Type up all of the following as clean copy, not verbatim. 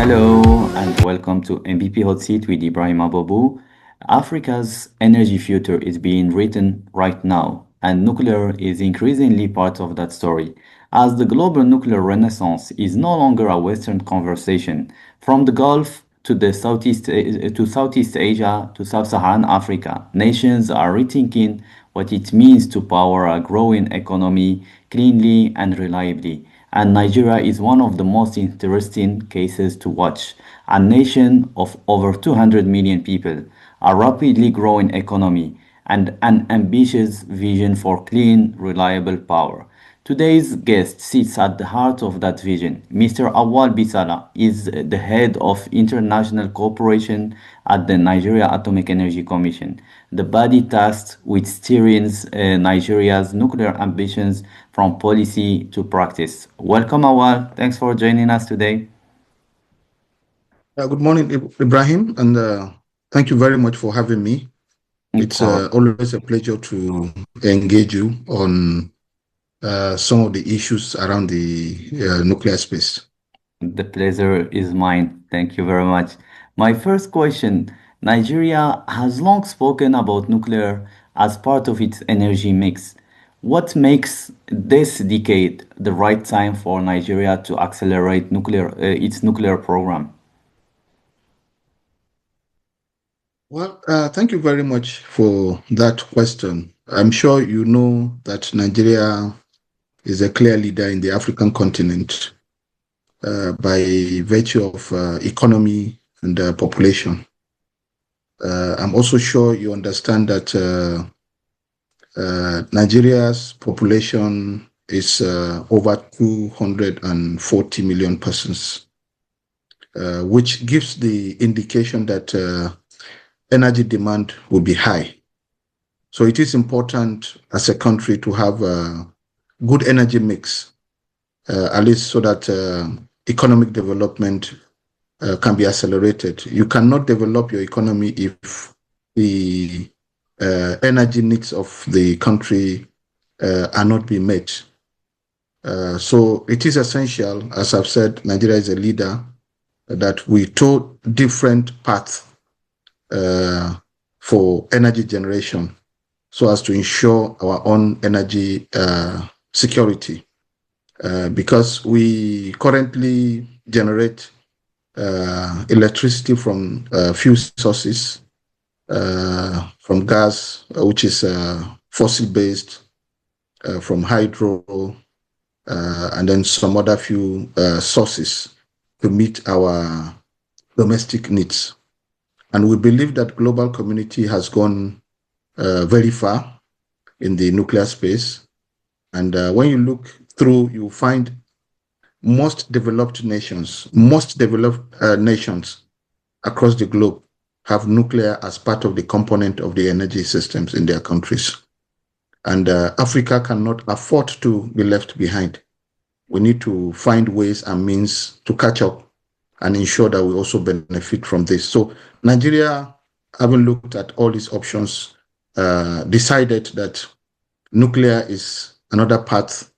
Hello and welcome to NBP Hotseat with Ibrahim Abubu. Africa's energy future is being written right now, and nuclear is increasingly part of that story. As the global nuclear renaissance is no longer a Western conversation, from the Gulf to the Southeast Asia to Sub-Saharan Africa, nations are rethinking what it means to power a growing economy cleanly and reliably. And Nigeria is one of the most interesting cases to watch. A nation of over 200 million people, a rapidly growing economy, and an ambitious vision for clean, reliable power. Today's guest sits at the heart of that vision. Mr. Awwal Bisallah is the head of international cooperation at the Nigeria Atomic Energy Commission, the body tasked with steering Nigeria's nuclear ambitions from policy to practice. Welcome, Awwal. Thanks for joining us today. Good morning, Ibrahim, and thank you very much for having me. It's always a pleasure to engage you on some of the issues around the nuclear space. The pleasure is mine. Thank you very much. My first question, Nigeria has long spoken about nuclear as part of its energy mix. What makes this decade the right time for Nigeria to accelerate its nuclear program? Well, thank you very much for that question. I'm sure you know that Nigeria is a clear leader in the African continent by virtue of economy and population. I'm also sure you understand that Nigeria's population is over 240 million persons, which gives the indication that energy demand will be high. So it is important as a country to have a good energy mix, at least so that economic development can be accelerated. You cannot develop your economy if the energy needs of the country are not being met. So it is essential, as I've said, Nigeria is a leader, that we tow different paths for energy generation so as to ensure our own energy security. Because we currently generate electricity from few sources, from gas, which is fossil-based, from hydro, and then some other few sources to meet our domestic needs. And we believe that global community has gone very far in the nuclear space. And when you look through, you find most developed nations across the globe have nuclear as part of the component of the energy systems in their countries. And Africa cannot afford to be left behind. We need to find ways and means to catch up and ensure that we also benefit from this. So Nigeria, having looked at all these options, decided that nuclear is another path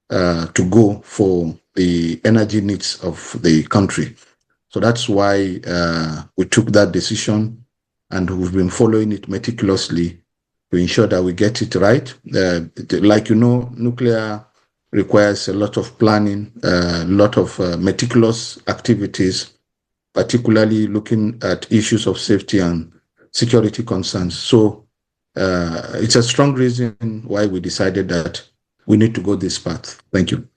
to go for the energy needs of the country. So that's why we took that decision, and we've been following it meticulously to ensure that we get it right. Like you know, nuclear requires a lot of planning, a lot of meticulous activities, particularly looking at issues of safety and security concerns. So it's a strong reason why we decided that we need to go this path. Thank you.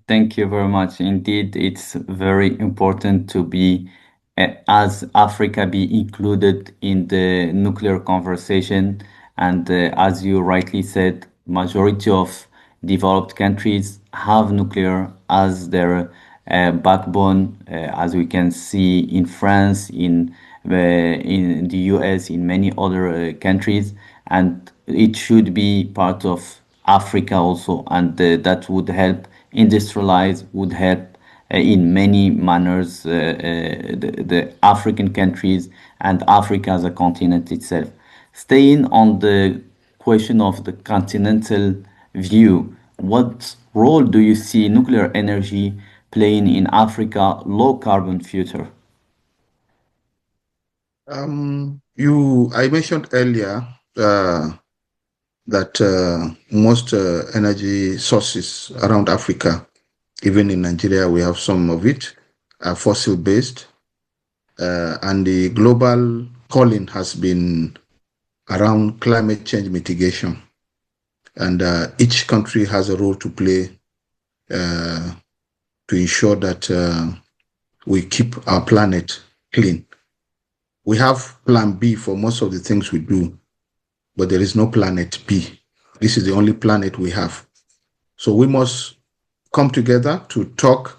Thank you very much. Indeed, it's very important to be, as Africa, be included in the nuclear conversation. And as you rightly said, majority of developed countries have nuclear as their backbone, as we can see in France, in the US, in many other countries, and it should be part of Africa also, and that would help industrialize, would help in many manners the African countries and Africa as a continent itself. Staying on the question of the continental view, what role do you see nuclear energy playing in Africa low carbon future? I mentioned earlier that most energy sources around Africa, even in Nigeria, we have some of it, are fossil-based. And the global calling has been around climate change mitigation. And each country has a role to play to ensure that we keep our planet clean. We have plan B for most of the things we do, but there is no planet B. This is the only planet we have. So we must come together to talk,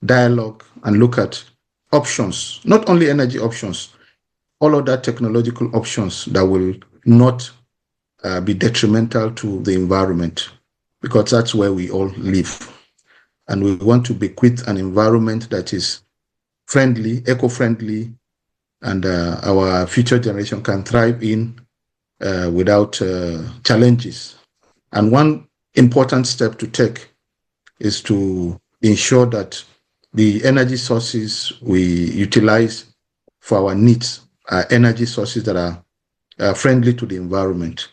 dialogue, and look at options, not only energy options, all other technological options that will not be detrimental to the environment, because that's where we all live. And we want to bequeath an environment that is friendly, eco-friendly, and our future generation can thrive in without challenges. And one important step to take is to ensure that the energy sources we utilize for our needs are energy sources that are friendly to the environment.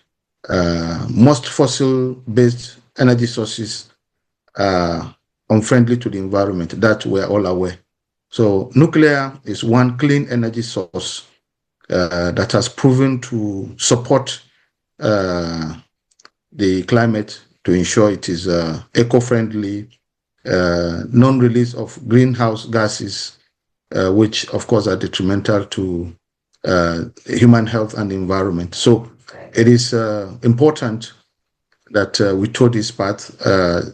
Most fossil-based energy sources are unfriendly to the environment. That we're all aware. So nuclear is one clean energy source that has proven to support the climate to ensure it is eco-friendly, non-release of greenhouse gases, which of course are detrimental to human health and environment. So it is important that we tow this path.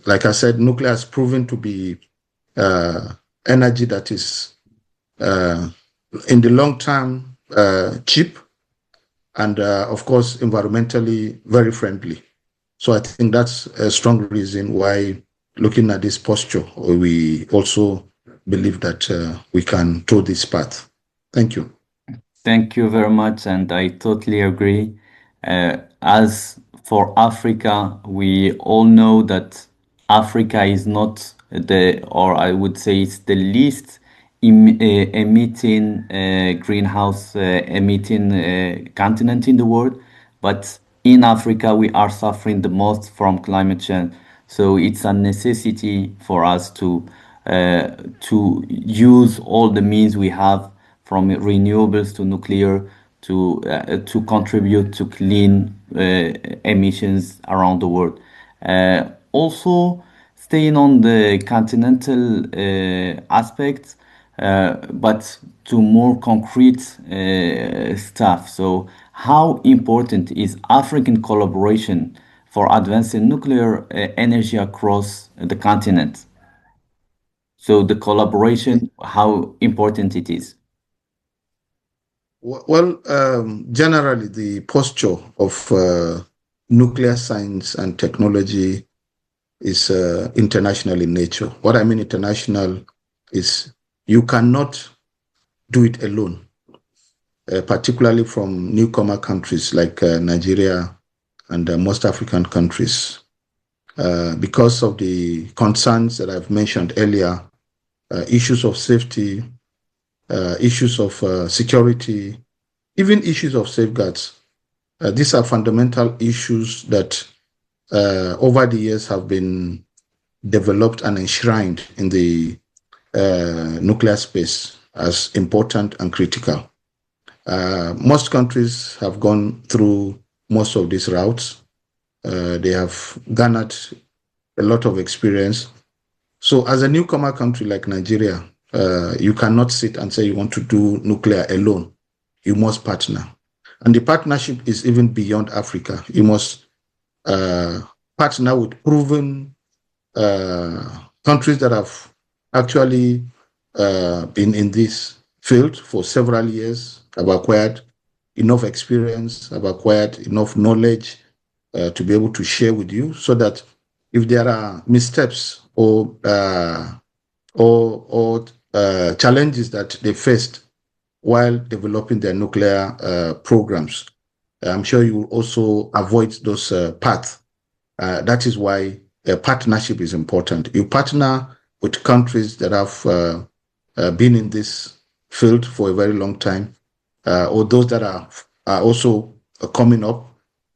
Like I said, nuclear has proven to be energy that is in the long term cheap and of course environmentally very friendly. So I think that's a strong reason why, looking at this posture, we also believe that we can tow this path. Thank you. Thank you very much, and I totally agree. As for Africa, we all know that Africa is not or I would say it's the least emitting greenhouse emitting continent in the world, but in Africa we are suffering the most from climate change. So it's a necessity for us to use all the means we have, from renewables to nuclear, to contribute to clean emissions around the world. Also, staying on the continental aspects, but to more concrete stuff. So, how important is African collaboration for advancing nuclear energy across the continent? So, the collaboration, how important it is? Well, generally, the posture of nuclear science and technology is international in nature. What I mean international is you cannot do it alone, particularly from newcomer countries like Nigeria and most African countries. Because of the concerns that I've mentioned earlier, issues of safety, issues of security, even issues of safeguards. These are fundamental issues that over the years have been developed and enshrined in the nuclear space as important and critical. Most countries have gone through most of these routes. They have garnered a lot of experience. So as a newcomer country like Nigeria, you cannot sit and say you want to do nuclear alone. You must partner. And the partnership is even beyond Africa. You must partner with proven countries that have actually been in this field for several years, have acquired enough experience, have acquired enough knowledge to be able to share with you, so that if there are missteps or challenges that they faced while developing their nuclear programs, I'm sure you will also avoid those paths. That is why a partnership is important. You partner with countries that have been in this field for a very long time, or those that are also coming up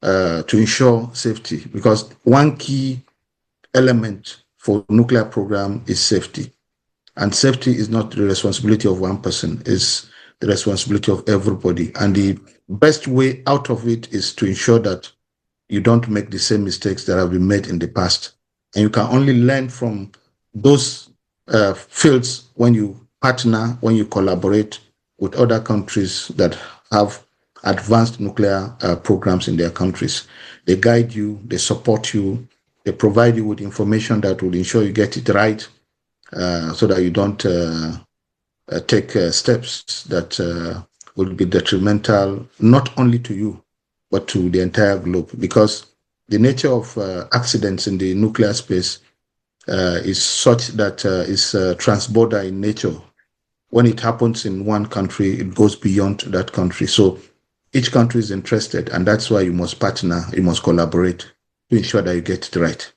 to ensure safety. Because one key element for nuclear program is safety. And safety is not the responsibility of one person, it's the responsibility of everybody. And the best way out of it is to ensure that you don't make the same mistakes that have been made in the past. And you can only learn from those fields when you partner, when you collaborate with other countries that have advanced nuclear programs in their countries. They guide you, they support you, they provide you with information that will ensure you get it right, so that you don't take steps that will be detrimental not only to you, but to the entire globe. Because the nature of accidents in the nuclear space is such that it's transborder in nature. When it happens in one country, it goes beyond that country. So each country is interested, and that's why you must partner, you must collaborate to ensure that you get it right.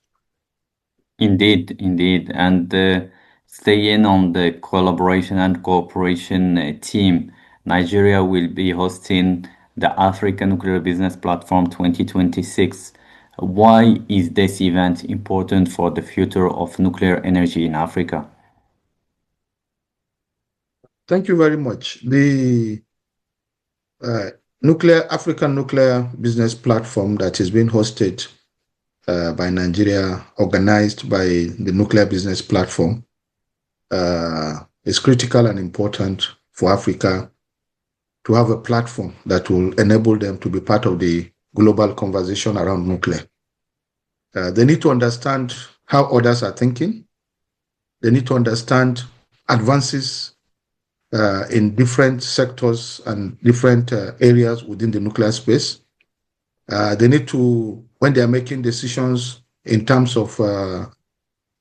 Indeed, indeed. And staying on the collaboration and cooperation team, Nigeria will be hosting the African Nuclear Business Platform 2026. Why is this event important for the future of nuclear energy in Africa? Thank you very much. The African Nuclear Business Platform that is being hosted by Nigeria, organized by the Nuclear Business Platform, is critical and important for Africa to have a platform that will enable them to be part of the global conversation around nuclear. They need to understand how others are thinking. They need to understand advances in different sectors and different areas within the nuclear space. They need to, when they are making decisions in terms of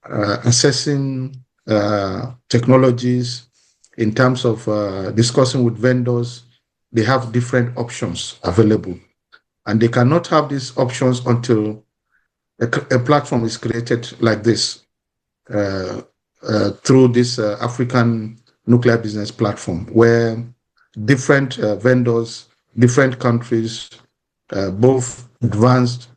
assessing technologies, in terms of discussing with vendors, they have different options available. And they cannot have these options until a platform is created like this, through this African Nuclear Business Platform, where different vendors, different countries, both advanced,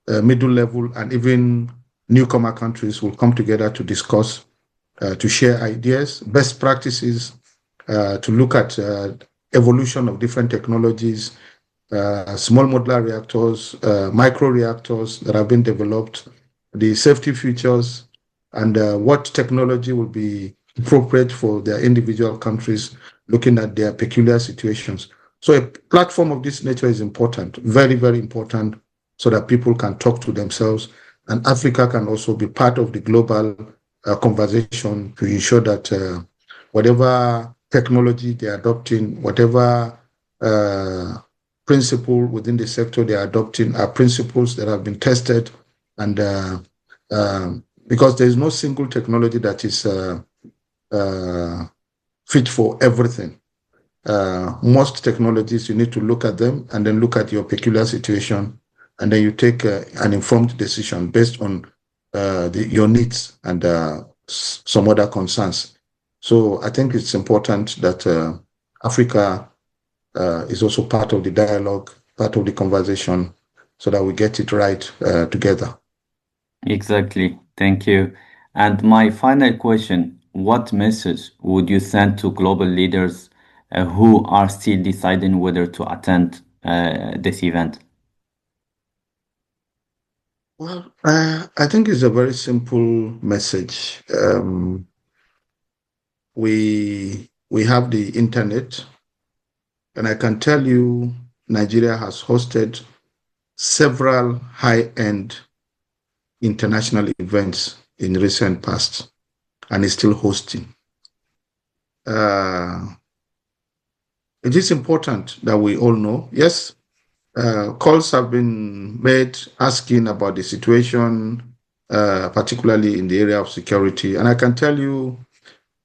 middle level, and even newcomer countries will come together to discuss, to share ideas, best practices, to look at evolution of different technologies, small modular reactors, micro reactors that have been developed, the safety features, and what technology will be appropriate for their individual countries, looking at their peculiar situations. So a platform of this nature is important, very, very important, so that people can talk to themselves, and Africa can also be part of the global conversation to ensure that whatever technology they're adopting, whatever principle within the sector they're adopting are principles that have been tested, and because there is no single technology that is fit for everything. Most technologies, you need to look at them and then look at your peculiar situation, and then you take an informed decision based on your needs and some other concerns. So I think it's important that Africa is also part of the dialogue, part of the conversation, so that we get it right together. Exactly. Thank you. And my final question, what message would you send to global leaders who are still deciding whether to attend this event? Well, I think it's a very simple message. We have the internet, and I can tell you Nigeria has hosted several high-end international events in recent past, and is still hosting. It is important that we all know, yes, calls have been made asking about the situation, particularly in the area of security. And I can tell you,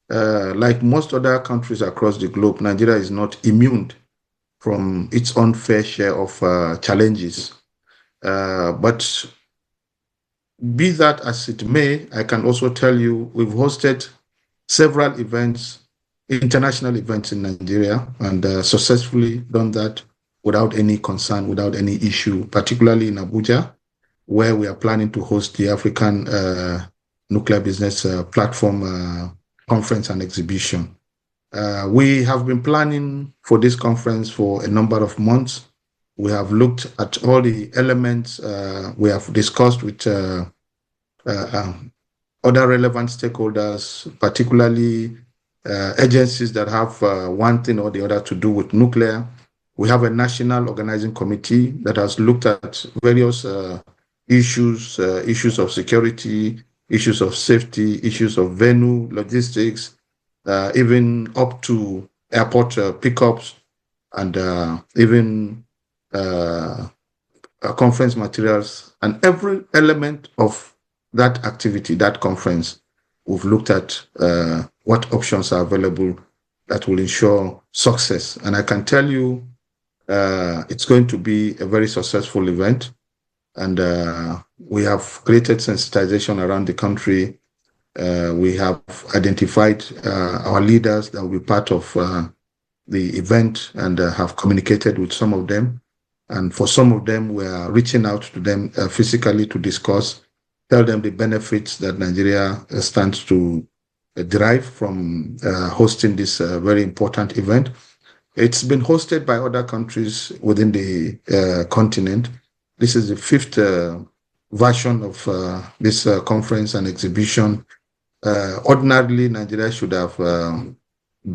like most other countries across the globe, Nigeria is not immune from its own fair share of challenges. But Be that as it may, I can also tell you we've hosted several events, international events in Nigeria, and successfully done that without any concern, without any issue, particularly in Abuja, where we are planning to host the African Nuclear Business Platform Conference and Exhibition. We have been planning for this conference for a number of months. We have looked at all the elements. We have discussed with other relevant stakeholders, particularly agencies that have one thing or the other to do with nuclear. We have a national organizing committee that has looked at various issues of security, issues of safety, issues of venue, logistics, even up to airport pickups, and even conference materials, and every element of that activity, that conference. We've looked at what options are available that will ensure success. And I can tell you it's going to be a very successful event. And we have created sensitization around the country. We have identified our leaders that will be part of the event, and have communicated with some of them. And for some of them, we are reaching out to them physically to discuss, tell them the benefits that Nigeria stands to derive from hosting this very important event. It's been hosted by other countries within the continent. This is the fifth version of this conference and exhibition. Ordinarily, Nigeria should have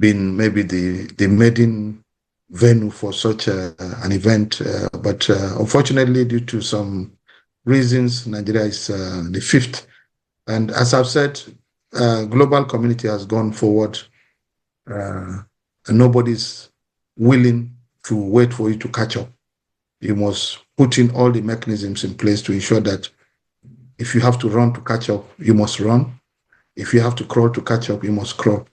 been maybe the maiden venue for such an event, but unfortunately, due to some reasons, Nigeria is the fifth. And as I've said, global community has gone forward, and nobody's willing to wait for you to catch up. You must put in all the mechanisms in place to ensure that if you have to run to catch up, you must run. If you have to crawl to catch up, you must crawl.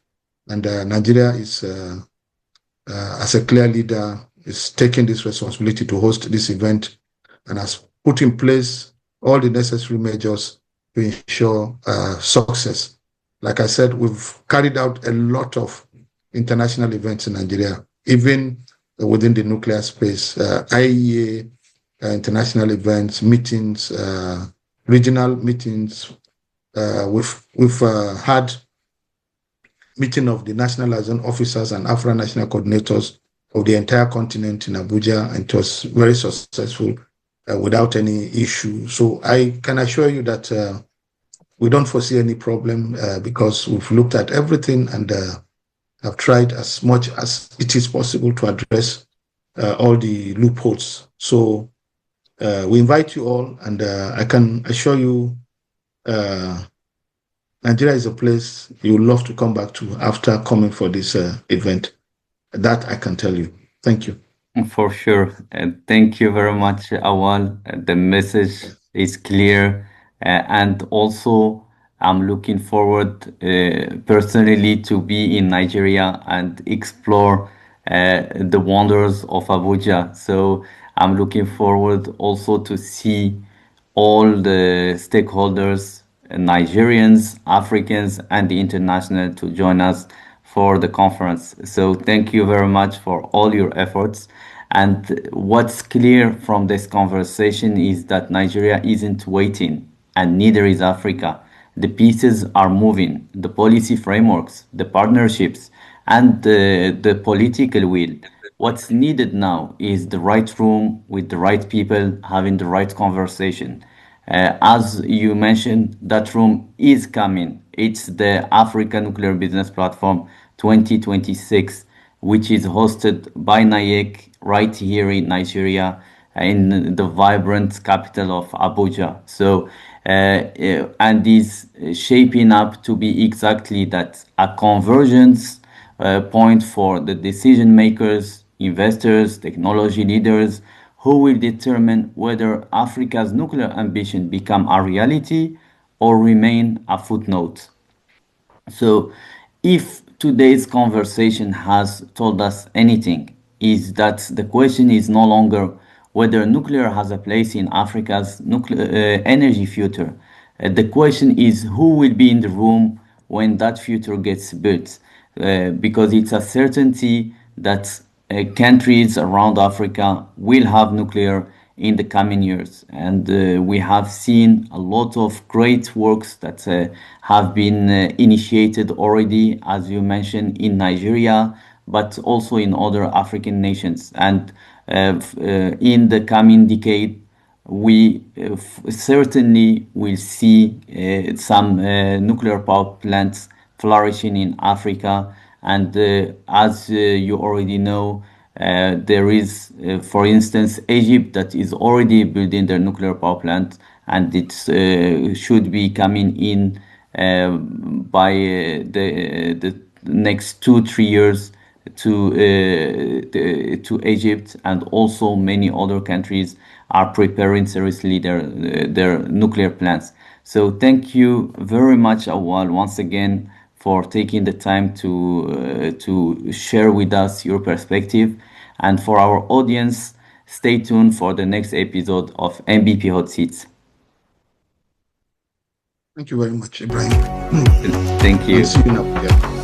And Nigeria is, as a clear leader, is taking this responsibility to host this event, and has put in place all the necessary measures to ensure success. Like I said, we've carried out a lot of international events in Nigeria, even within the nuclear space, IEA, international events, meetings, regional meetings. We've had meeting of the national liaison officers and Afro-national coordinators of the entire continent in Abuja, and it was very successful without any issue. So I can assure you that we don't foresee any problem because we've looked at everything and have tried as much as it is possible to address all the loopholes. So we invite you all, and I can assure you Nigeria is a place you would love to come back to after coming for this event. That I can tell you. Thank you. For sure. Thank you very much, Awal. The message is clear. And also, I'm looking forward personally to be in Nigeria and explore the wonders of Abuja. So I'm looking forward also to see all the stakeholders, Nigerians, Africans, and the international to join us for the conference. So thank you very much for all your efforts. And what's clear from this conversation is that Nigeria isn't waiting, and neither is Africa. The pieces are moving, the policy frameworks, the partnerships, and the political will. What's needed now is the right room with the right people having the right conversation. As you mentioned, that room is coming. It's the African Nuclear Business Platform 2026, which is hosted by NAEC right here in Nigeria, in the vibrant capital of Abuja. So, and is shaping up to be exactly that, a convergence point for the decision makers, investors, technology leaders, who will determine whether Africa's nuclear ambition become a reality or remain a footnote. So, if today's conversation has told us anything, is that the question is no longer whether nuclear has a place in Africa's energy future. The question is who will be in the room when that future gets built, because it's a certainty that countries around Africa will have nuclear in the coming years. And we have seen a lot of great works that have been initiated already, as you mentioned, in Nigeria, but also in other African nations. And in the coming decade, we certainly will see some nuclear power plants flourishing in Africa. And as you already know, there is, for instance, Egypt that is already building their nuclear power plant, and it should be coming in by the next 2-3 years to Egypt, and also many other countries are preparing seriously their nuclear plants. So thank you very much, Awwal, once again for taking the time to share with us your perspective. And for our audience, stay tuned for the next episode of NBP Hot Seats. Thank you very much, Ibrahim. Thank you. See you now. Yeah.